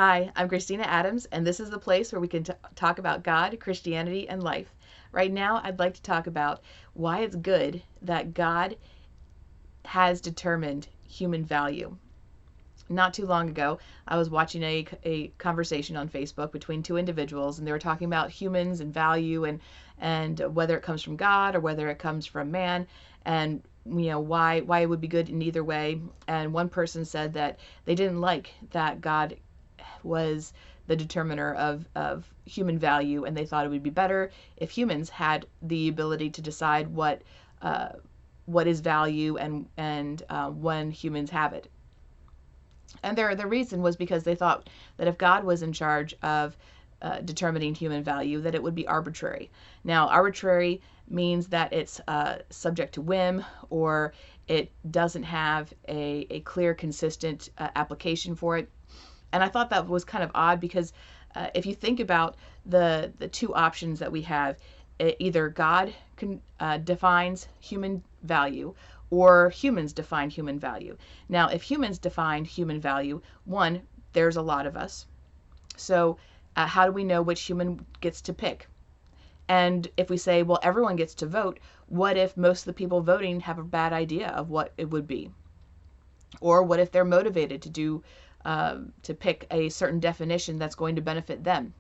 Hi, I'm Christina Adams, and this is the place where we can talk about God, Christianity, and life. Right now, I'd like to talk about why it's good that God has determined human value. Not too long ago, I was watching a conversation on Facebook between two individuals, and they were talking about humans and value and whether it comes from God or whether it comes from man, and why it would be good in either way. And one person said that they didn't like that God was the determiner of human value, and they thought it would be better if humans had the ability to decide what is value and when humans have it. And the reason was because they thought that if God was in charge of determining human value, that it would be arbitrary. Now, arbitrary means that it's subject to whim, or it doesn't have a clear, consistent application for it. And I thought that was kind of odd because if you think about the two options that we have, either God defines human value or humans define human value. Now, if humans define human value, one, there's a lot of us. So how do we know which human gets to pick? And if we say, well, everyone gets to vote, what if most of the people voting have a bad idea of what it would be? Or what if they're motivated to pick a certain definition that's going to benefit them?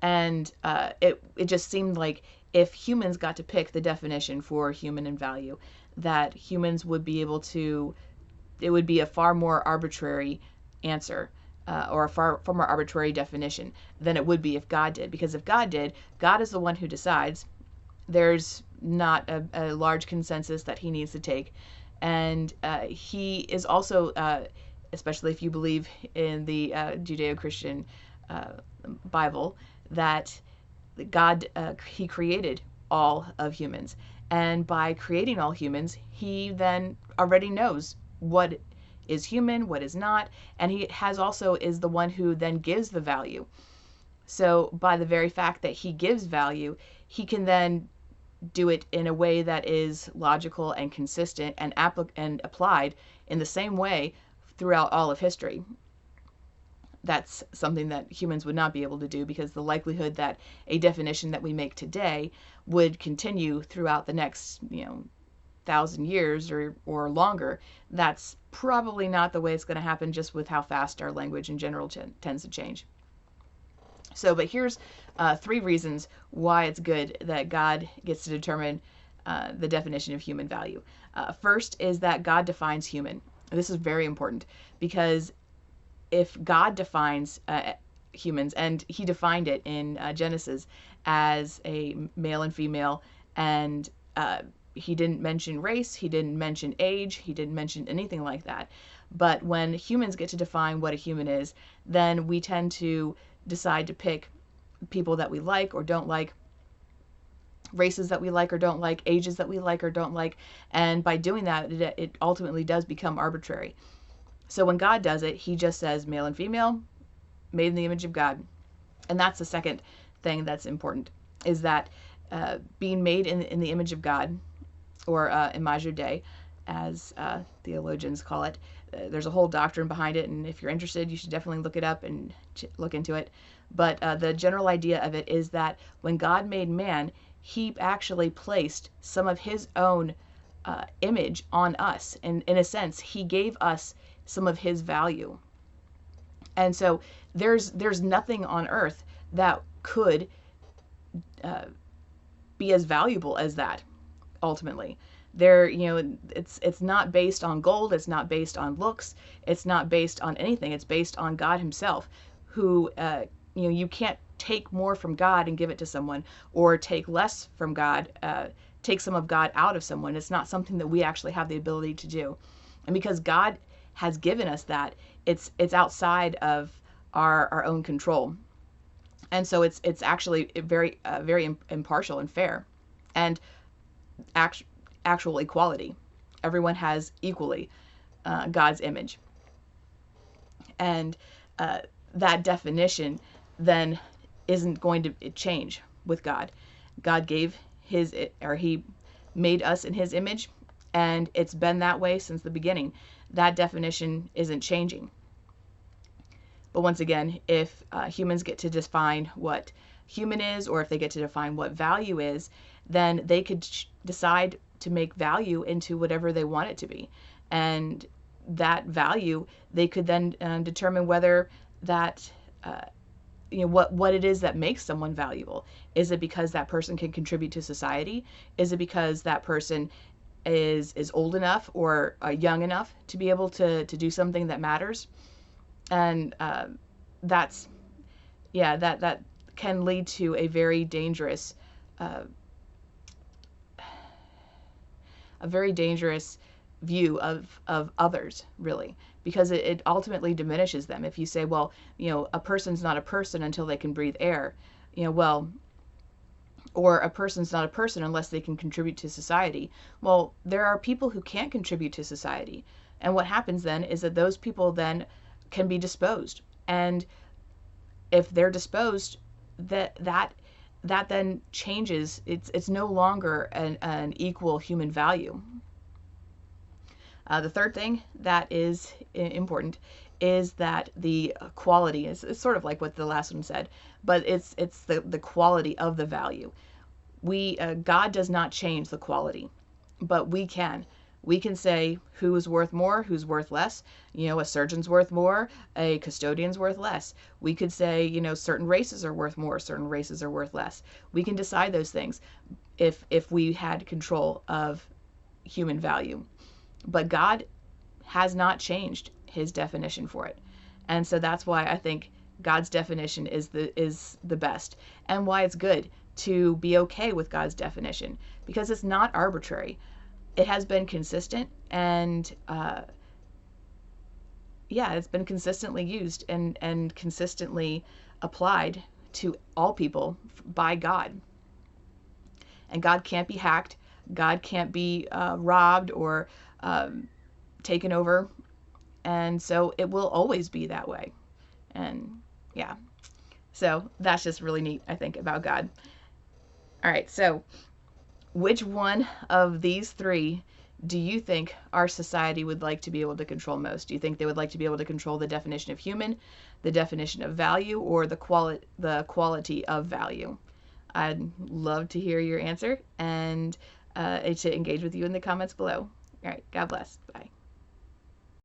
And it just seemed like if humans got to pick the definition for human and value, that humans would be able to, it would be a far more arbitrary answer, or a far more arbitrary definition than it would be if God did. Because if God did, God is the one who decides. There's not a large consensus that he needs to take. And he is also, especially if you believe in the Judeo-Christian Bible, that God, he created all of humans. And by creating all humans, he then already knows what is human, what is not, and he has also is the one who then gives the value. So by the very fact that he gives value, he can then do it in a way that is logical and consistent and applied in the same way throughout all of history. That's something that humans would not be able to do, because the likelihood that a definition that we make today would continue throughout the next 1,000 years or longer, that's probably not the way it's going to happen, just with how fast our language in general tends to change. So, but here's three reasons why it's good that God gets to determine the definition of human value. First is that God defines human. This is very important, because if God defines humans, and he defined it in Genesis as a male and female, and he didn't mention race, he didn't mention age, he didn't mention anything like that. But when humans get to define what a human is, then we tend to decide to pick people that we like or don't like, races that we like or don't like, ages that we like or don't like, and by doing that, it ultimately does become arbitrary. So when God does it, he just says male and female, made in the image of God. And that's the second thing that's important, is that being made in the image of God, or imago Dei, as theologians call it. There's a whole doctrine behind it, and if you're interested, you should definitely look it up and look into it. But the general idea of it is that when God made man, he actually placed some of his own image on us. And in a sense, he gave us some of his value. And so there's nothing on earth that could be as valuable as that. Ultimately, it's not based on gold, it's not based on looks, it's not based on anything. It's based on God himself, who you can't take more from God and give it to someone, or take less from God, take some of God out of someone. It's not something that we actually have the ability to do. And because God has given us that, it's outside of our own control. And so it's actually very impartial and fair, and actual equality. Everyone has equally God's image. And that definition then isn't going to change with God. God gave he made us in his image, and it's been that way since the beginning. That definition isn't changing. But once again, if humans get to define what human is, or if they get to define what value is, then they could decide to make value into whatever they want it to be. And that value, they could then determine whether that, what it is that makes someone valuable. Is it because that person can contribute to society? Is it because that person is old enough or young enough to be able to do something that matters? And that's that can lead to a very dangerous uh, view of others, really, because it ultimately diminishes them. If you say, well, a person's not a person until they can breathe air, well, or a person's not a person unless they can contribute to society. Well, there are people who can't contribute to society. And what happens then is that those people then can be disposed. And if they're disposed, that then changes. It's no longer an equal human value. The third thing that is important is that the quality is sort of like what the last one said, but it's the quality of the value. God does not change the quality, but we can. We can say who is worth more, who's worth less. A surgeon's worth more, a custodian's worth less. We could say, certain races are worth more, certain races are worth less. We can decide those things if we had control of human value. But God has not changed his definition for it. And so that's why I think God's definition is the best, and why it's good to be okay with God's definition, because it's not arbitrary. It has been consistent, and it's been consistently used and consistently applied to all people by God. And God can't be hacked. God can't be robbed or taken over. And so it will always be that way. And yeah, so that's just really neat, I think, about God. All right, so which one of these three do you think our society would like to be able to control most? Do you think they would like to be able to control the definition of human, the definition of value, or the quality of value? I'd love to hear your answer and to engage with you in the comments below. All right, God bless. Bye.